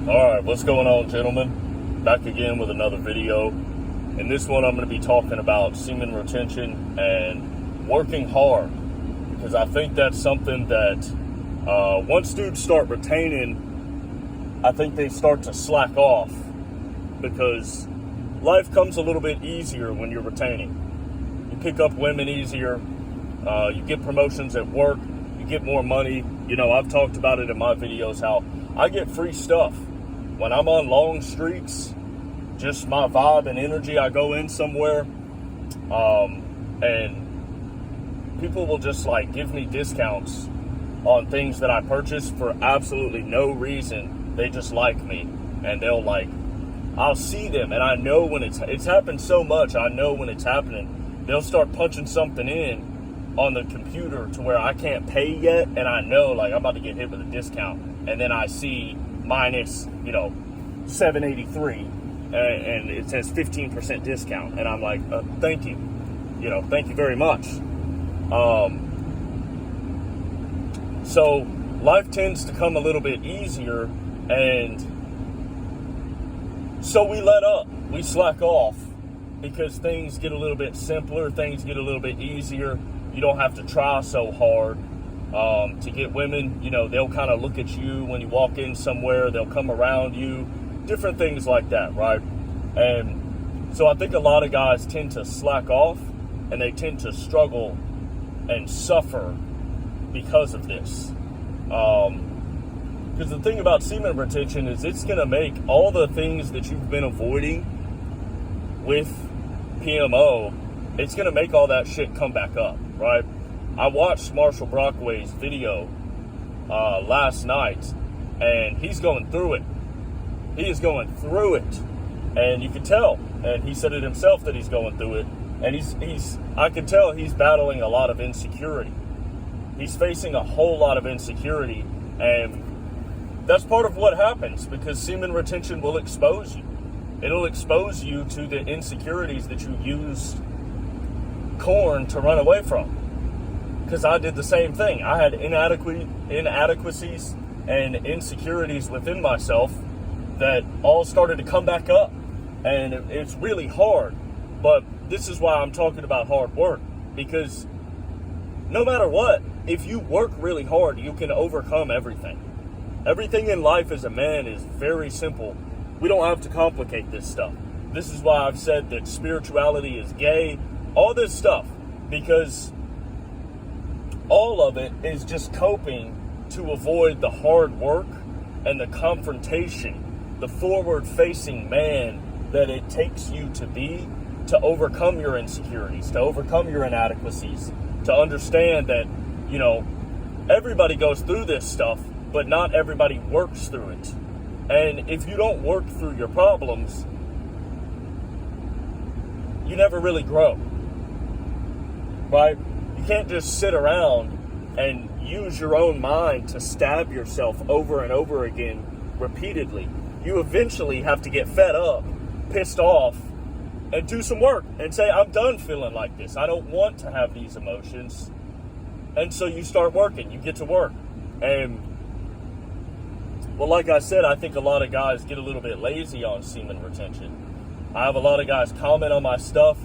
Alright, what's going on, gentlemen? Back again with another video. In this one, I'm going to be talking about semen retention and working hard. Because I think that's something that once dudes start retaining, I think they start to slack off. Because life comes a little bit easier when you're retaining. You pick up women easier. You get promotions at work. You get more money. You know, I've talked about it in my videos how I get free stuff. When I'm on long streaks, just my vibe and energy, I go in somewhere, and people will just like give me discounts on things that I purchase for absolutely no reason. They just like me, and I'll see them, and I know when it's happened so much, I know when it's happening. They'll start punching something in on the computer to where I can't pay yet, and I know like I'm about to get hit with a discount, and then I see minus, $783, and it says 15% discount, and I'm like, thank you, thank you very much. So life tends to come a little bit easier, and so we let up, we slack off, because things get a little bit simpler, things get a little bit easier. You don't have to try so hard. To get women, they'll kind of look at you when you walk in somewhere, they'll come around you, different things like that, right? And so I think a lot of guys tend to slack off, and they tend to struggle and suffer because of this. Because the thing about semen retention is it's going to make all the things that you've been avoiding with PMO, it's going to make all that shit come back up, right? I watched Marshall Brockway's video last night, and he's going through it. He is going through it, and you can tell. And he said it himself that he's going through it, and I can tell he's battling a lot of insecurity. He's facing a whole lot of insecurity, and that's part of what happens because semen retention will expose you. It'll expose you to the insecurities that you used corn to run away from. Because I did the same thing. I had inadequacies and insecurities within myself that all started to come back up. And it's really hard. But this is why I'm talking about hard work. Because no matter what, if you work really hard, you can overcome everything. Everything in life as a man is very simple. We don't have to complicate this stuff. This is why I've said that spirituality is gay. All this stuff. Because all of it is just coping to avoid the hard work and the confrontation, the forward-facing man that it takes you to be to overcome your insecurities, to overcome your inadequacies, to understand that, everybody goes through this stuff, but not everybody works through it. And if you don't work through your problems, you never really grow, right? You can't just sit around and use your own mind to stab yourself over and over again repeatedly. You eventually have to get fed up, pissed off, and do some work and say, I'm done feeling like this. I don't want to have these emotions. And so you start working. You get to work. And, well, like I said, I think a lot of guys get a little bit lazy on semen retention. I have a lot of guys comment on my stuff.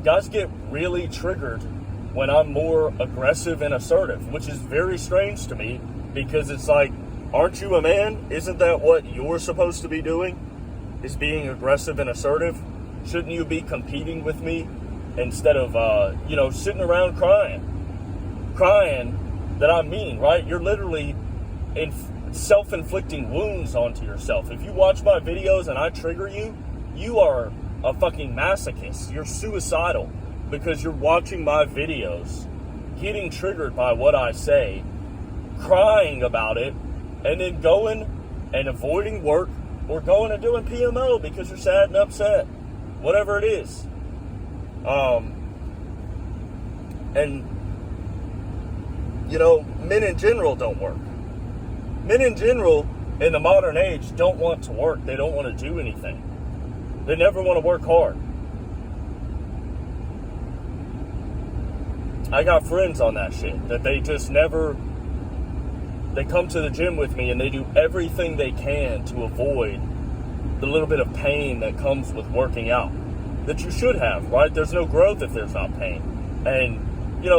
Guys get really triggered when I'm more aggressive and assertive, which is very strange to me because it's like, aren't you a man? Isn't that what you're supposed to be doing? Is being aggressive and assertive? Shouldn't you be competing with me instead of, sitting around crying that I'm mean, right? You're literally self-inflicting wounds onto yourself. If you watch my videos and I trigger you, you are a fucking masochist. You're suicidal because you're watching my videos, getting triggered by what I say, crying about it, and then going and avoiding work or going and doing PMO because you're sad and upset. Whatever it is. Men in general don't work. Men in general in the modern age don't want to work. They don't want to do anything. They never want to work hard. I got friends on that shit, that they just never They come to the gym with me and they do everything they can to avoid the little bit of pain that comes with working out that you should have, right? There's no growth if there's not pain. And,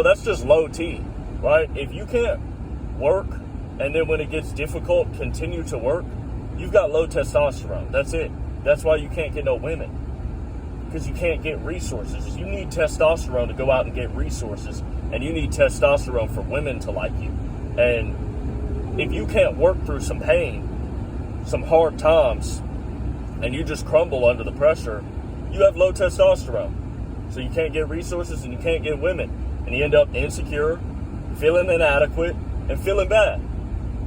that's just low T, right? If you can't work and then when it gets difficult, continue to work, you've got low testosterone. That's it. That's why you can't get no women. Because you can't get resources. You need testosterone to go out and get resources. And you need testosterone for women to like you. And if you can't work through some pain, some hard times, and you just crumble under the pressure, you have low testosterone. So you can't get resources and you can't get women. And you end up insecure, feeling inadequate, and feeling bad.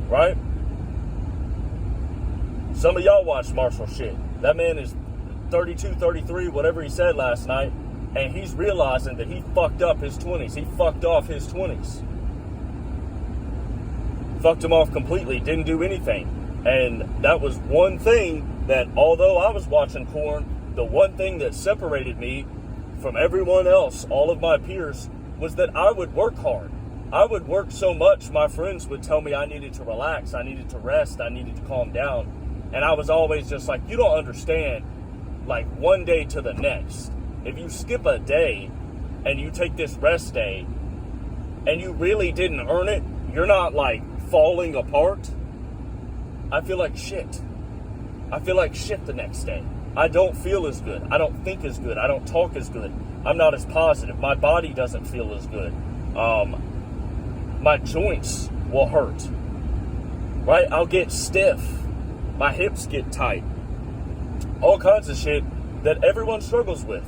Right? Some of y'all watch Marshall shit. That man is 32, 33, whatever he said last night, and he's realizing that he fucked up his 20s. He fucked off his 20s. Fucked him off completely, didn't do anything. And that was one thing that, although I was watching porn, the one thing that separated me from everyone else, all of my peers, was that I would work hard. I would work so much, my friends would tell me I needed to relax, I needed to rest, I needed to calm down. And I was always just like, you don't understand, like one day to the next. If you skip a day and you take this rest day and you really didn't earn it, you're not like falling apart. I feel like shit. I feel like shit the next day. I don't feel as good. I don't think as good. I don't talk as good. I'm not as positive. My body doesn't feel as good. My joints will hurt. Right? I'll get stiff. My hips get tight. All kinds of shit that everyone struggles with.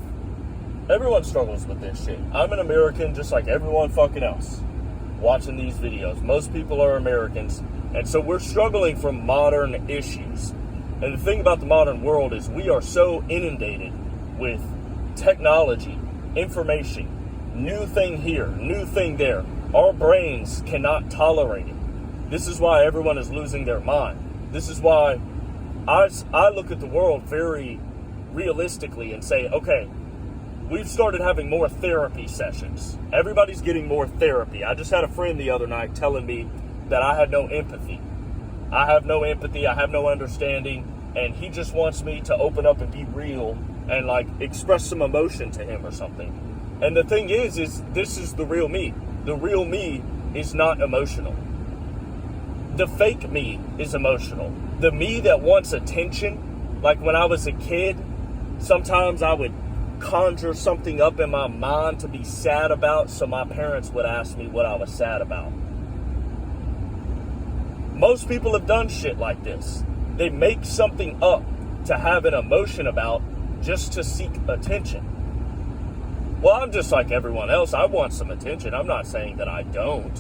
Everyone struggles with this shit. I'm an American just like everyone fucking else watching these videos. Most people are Americans. And so we're struggling from modern issues. And the thing about the modern world is we are so inundated with technology, information, new thing here, new thing there. Our brains cannot tolerate it. This is why everyone is losing their mind. This is why I look at the world very realistically and say, okay, we've started having more therapy sessions. Everybody's getting more therapy. I just had a friend the other night telling me that I had no empathy. I have no empathy, I have no understanding, and he just wants me to open up and be real and like express some emotion to him or something. And the thing is this is the real me. The real me is not emotional. The fake me is emotional. The me that wants attention, like when I was a kid, sometimes I would conjure something up in my mind to be sad about, so my parents would ask me what I was sad about. Most people have done shit like this. They make something up to have an emotion about just to seek attention. Well, I'm just like everyone else. I want some attention. I'm not saying that I don't,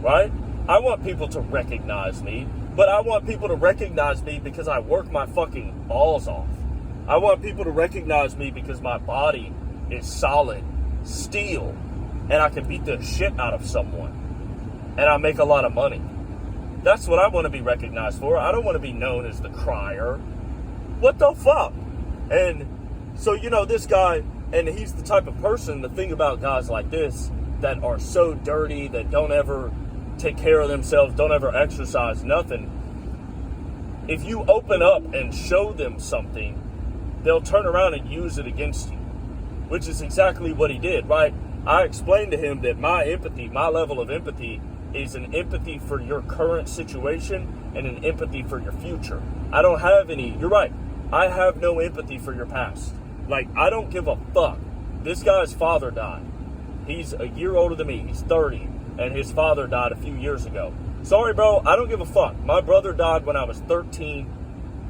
right? I want people to recognize me, but I want people to recognize me because I work my fucking balls off. I want people to recognize me because my body is solid, steel, and I can beat the shit out of someone. And I make a lot of money. That's what I want to be recognized for. I don't want to be known as the crier. What the fuck? And so, this guy, and he's the type of person, the thing about guys like this that are so dirty, that don't ever take care of themselves, don't ever exercise, nothing. If you open up and show them something, they'll turn around and use it against you, which is exactly what he did, right? I explained to him that my empathy, my level of empathy, is an empathy for your current situation and an empathy for your future. I don't have any, you're right, I have no empathy for your past. Like, I don't give a fuck. This guy's father died. He's a year older than me, he's 30, and his father died a few years ago. Sorry, bro, I don't give a fuck. My brother died when I was 13.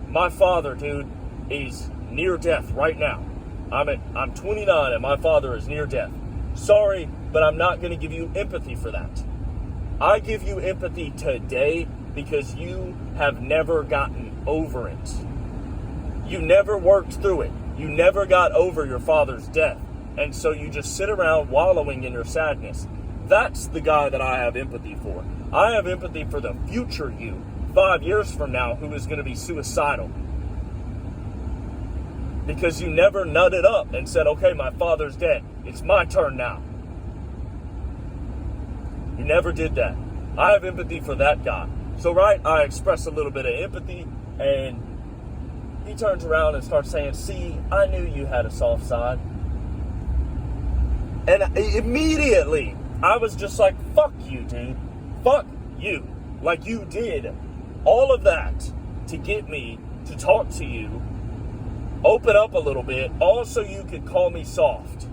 My father, dude, is near death right now. I'm 29 and my father is near death. Sorry, but I'm not going to give you empathy for that. I give you empathy today because you have never gotten over it. You never worked through it. You never got over your father's death. And so you just sit around wallowing in your sadness. That's the guy that I have empathy for. I have empathy for the future you, 5 years from now, who is going to be suicidal. Because you never nutted up and said, okay, my father's dead. It's my turn now. You never did that. I have empathy for that guy. So, right, I express a little bit of empathy, and he turns around and starts saying, see, I knew you had a soft side. And immediately, I was just like, fuck you, dude. Fuck you. Like, you did all of that to get me to talk to you, open up a little bit, all so you could call me soft.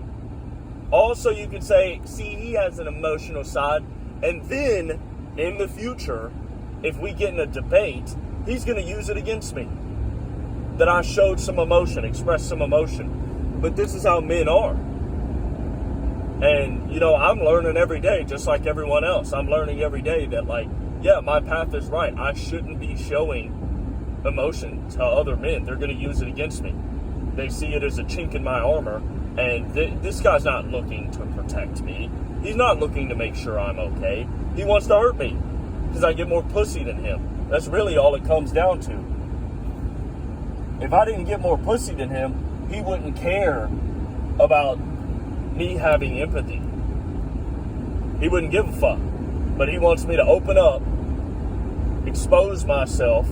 Also, you could say, see, he has an emotional side. And then, in the future, if we get in a debate, he's going to use it against me. That I showed some emotion, expressed some emotion. But this is how men are. And, you know, I'm learning every day, just like everyone else. I'm learning every day that, like, yeah, my path is right. I shouldn't be showing emotion to other men. They're going to use it against me. They see it as a chink in my armor. And this guy's not looking to protect me. He's not looking to make sure I'm okay. He wants to hurt me because I get more pussy than him. That's really all it comes down to. If I didn't get more pussy than him, he wouldn't care about me having empathy. He wouldn't give a fuck. But he wants me to open up, expose myself,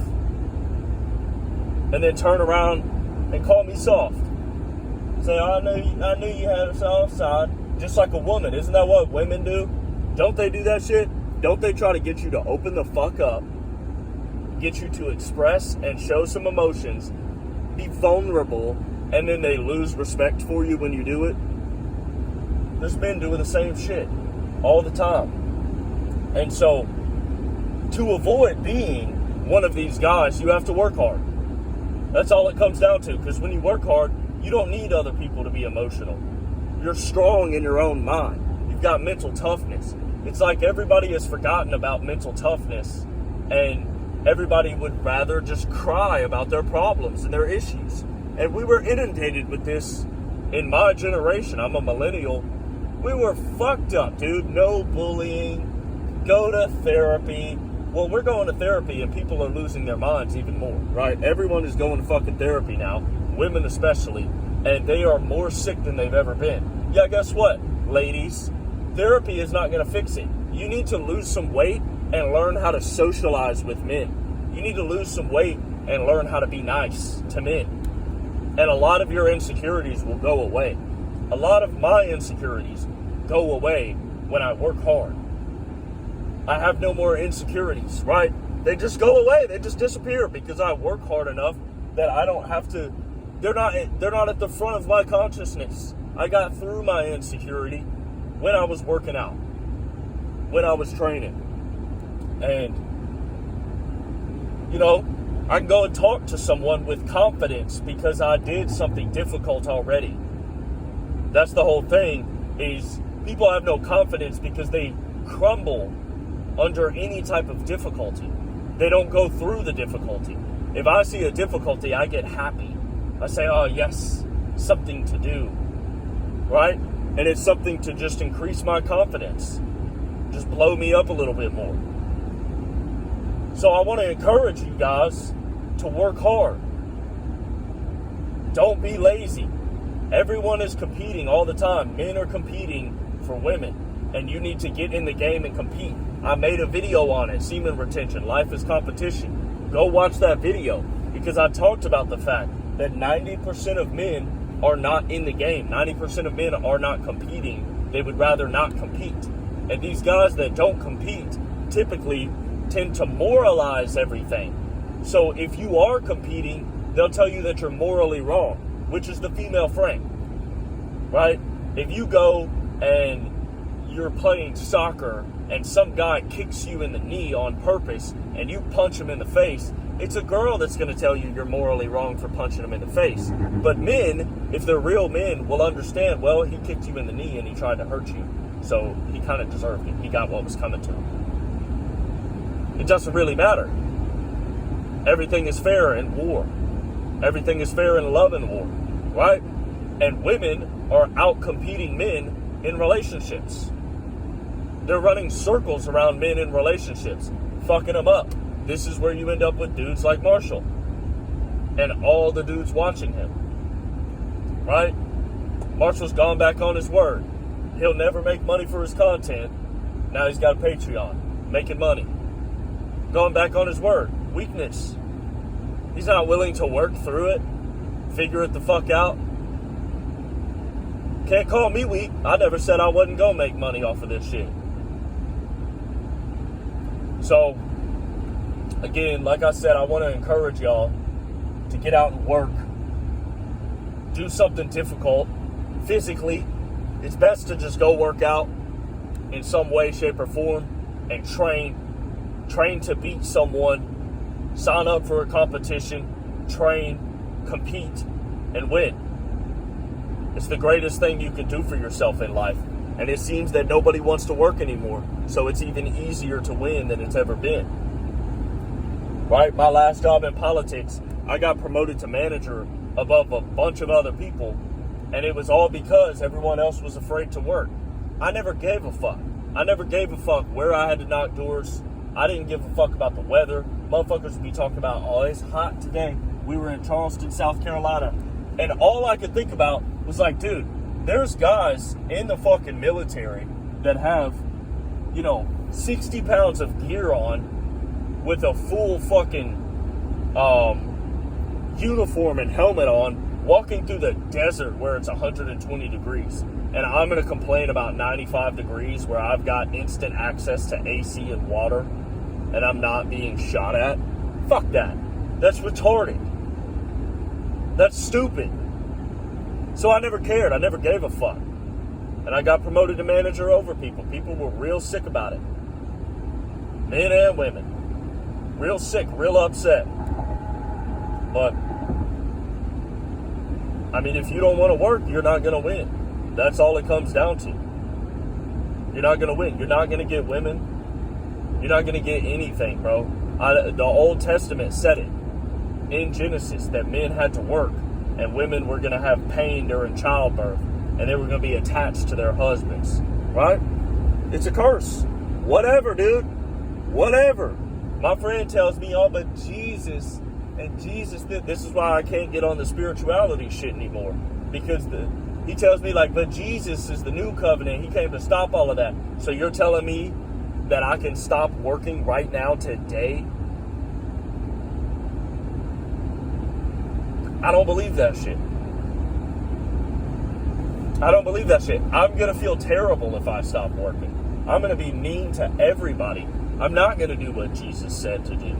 and then turn around and call me soft. Say, I knew you had a soft side. Just like a woman. Isn't that what women do? Don't they do that shit? Don't they try to get you to open the fuck up, get you to express and show some emotions, be vulnerable, and then they lose respect for you when you do it? There's men doing the same shit all the time. And so, to avoid being one of these guys, you have to work hard. That's all it comes down to. Because when you work hard, you don't need other people to be emotional. You're strong in your own mind. You've got mental toughness. It's like everybody has forgotten about mental toughness, and everybody would rather just cry about their problems and their issues. And we were inundated with this in my generation. I'm a millennial. We were fucked up, dude. No bullying. Go to therapy. Well, we're going to therapy and people are losing their minds even more, right? Everyone is going to fucking therapy now, women especially, and they are more sick than they've ever been. Yeah, guess what, ladies? Therapy is not going to fix it. You need to lose some weight and learn how to socialize with men. You need to lose some weight and learn how to be nice to men. And a lot of your insecurities will go away. A lot of my insecurities go away when I work hard. I have no more insecurities, right? They just go away. They just disappear because I work hard enough that I don't have to. They're not at the front of my consciousness. I got through my insecurity when I was working out, when I was training. And, you know, I can go and talk to someone with confidence because I did something difficult already. That's the whole thing, is people have no confidence because they crumble under any type of difficulty. They don't go through the difficulty. If I see a difficulty, I get happy. I say, oh yes, something to do, right? And it's something to just increase my confidence, just blow me up a little bit more. So I want to encourage you guys to work hard. Don't be lazy. Everyone is competing all the time. Men are competing for women, and you need to get in the game and compete. I made a video on it, semen retention, life is competition. Go watch that video, because I talked about the fact that 90% of men are not in the game. 90% of men are not competing. They would rather not compete. And these guys that don't compete typically tend to moralize everything. So if you are competing, they'll tell you that you're morally wrong, which is the female frame, right? If you go and you're playing soccer and some guy kicks you in the knee on purpose and you punch him in the face, it's a girl that's going to tell you you're morally wrong for punching him in the face. But men, if they're real men, will understand, well, he kicked you in the knee and he tried to hurt you, so he kind of deserved it. He got what was coming to him. It doesn't really matter. Everything is fair in war. Everything is fair in love and war, right? And women are out competing men in relationships. They're running circles around men in relationships, fucking them up. This is where you end up with dudes like Marshall and all the dudes watching him, right? Marshall's gone back on his word. He'll never make money for his content. Now he's got a Patreon, making money. Going back on his word. Weakness. He's not willing to work through it. Figure it the fuck out. Can't call me weak. I never said I wasn't going to make money off of this shit. So, again, like I said, I want to encourage y'all to get out and work. Do something difficult. Physically, it's best to just go work out in some way, shape, or form and train. Train to beat someone. Sign up for a competition. Train, compete, and win. It's the greatest thing you can do for yourself in life. And it seems that nobody wants to work anymore. So it's even easier to win than it's ever been. Right? My last job in politics, I got promoted to manager above a bunch of other people. And it was all because everyone else was afraid to work. I never gave a fuck. I never gave a fuck where I had to knock doors. I didn't give a fuck about the weather. Motherfuckers would be talking about, oh, it's hot today. We were in Charleston, South Carolina. And all I could think about was like, dude, there's guys in the fucking military that have, 60 pounds of gear on with a full fucking uniform and helmet on, walking through the desert where it's 120 degrees. And I'm going to complain about 95 degrees where I've got instant access to AC and water and I'm not being shot at. Fuck that. That's retarded. That's stupid. So I never cared. I never gave a fuck. And I got promoted to manager over people. People were real sick about it. Men and women. Real sick, real upset. But, I mean, if you don't want to work, you're not going to win. That's all it comes down to. You're not going to win. You're not going to get women. You're not going to get anything, bro. The Old Testament said it in Genesis that men had to work and women were going to have pain during childbirth and they were going to be attached to their husbands, right? It's a curse. Whatever, dude. Whatever. My friend tells me, oh, but Jesus, and Jesus, this is why I can't get on the spirituality shit anymore. Because he tells me, like, but Jesus is the new covenant. He came to stop all of that. So you're telling me that I can stop working right now today? I don't believe that shit. I don't believe that shit. I'm going to feel terrible if I stop working. I'm going to be mean to everybody. I'm not going to do what Jesus said to do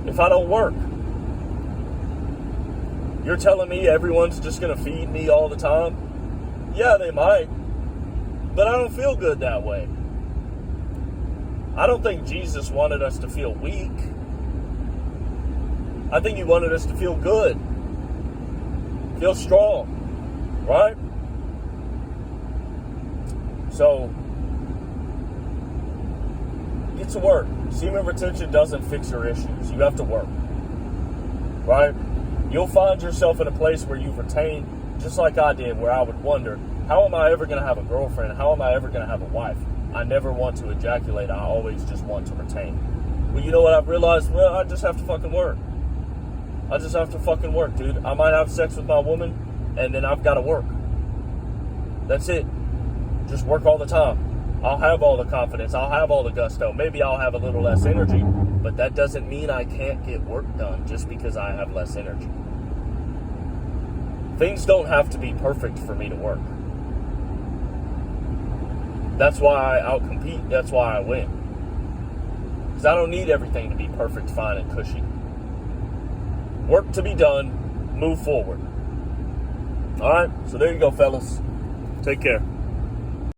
if I don't work. You're telling me everyone's just going to feed me all the time? Yeah, they might. But I don't feel good that way. I don't think Jesus wanted us to feel weak. I think he wanted us to feel good. Feel strong. Right? So, get to work. Semen retention doesn't fix your issues. You have to work. Right? You'll find yourself in a place where you've retained, just like I did, where I would wonder, how am I ever going to have a girlfriend? How am I ever going to have a wife? I never want to ejaculate. I always just want to retain. Well, you know what I've realized? Well, I just have to fucking work. I just have to fucking work, dude. I might have sex with my woman, and then I've got to work. That's it. Just work all the time. I'll have all the confidence. I'll have all the gusto. Maybe I'll have a little less energy, but that doesn't mean I can't get work done just because I have less energy. Things don't have to be perfect for me to work. That's why I outcompete. That's why I win. Because I don't need everything to be perfect, fine, and cushy. Work to be done. Move forward. All right, so there you go, fellas. Take care.